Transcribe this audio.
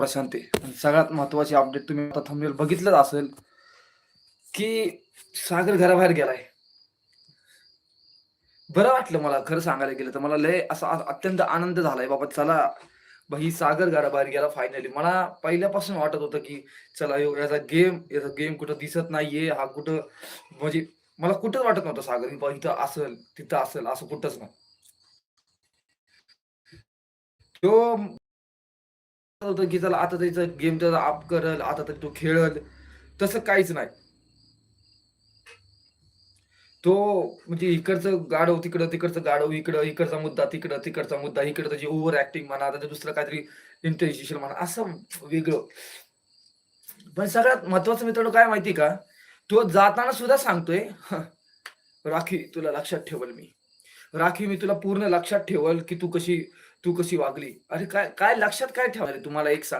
प्रशांत आहे. आणि सगळ्यात महत्त्वाची अपडेट तुम्ही आता थंबनेल बघितलंच असेल, की सागर घराबाहेर गेलाय. बरं वाटलं मला खरं सांगायला गेलं तर. मला लय असा अत्यंत आनंद झालाय बाबा चला, भाई सागर घराबाहेर गेला फायनली. मला पहिल्यापासून वाटत होतं, की चला याचा गेम कुठं दिसत नाहीये. हा कुठं म्हणजे मला कुठंच वाटत नव्हतं सागर, की बाबा इथं असेल, तिथं असेल असं कुठंच नाही. तो होतं, की चला आता त्याचा गेम त्याचा अप करेल, आता तर तो खेळेल. तसं काहीच नाही. तो म्हणजे इकडचं गाढव तिकडं, तिकडचं गाढव इकडं, इकडचा मुद्दा तिकडं, तिकडचा मुद्दा इकडं, त्याची ओव्हर ॲक्टिंग म्हणा, त्याचं दुसरं काहीतरी इंटेन्शन म्हणा, असं वेगळं. पण सगळ्यात महत्त्वाचं मित्रांनो काय माहिती का? तो जाताना सुद्धा सांगतोय, "राखी तुला लक्षात ठेवेल मी. राखी मी तुला पूर्ण लक्षात ठेवेल, की तू कशी वागली." अरे काय काय लक्षात काय ठेवणार आहे? तुम्हाला एक सांग.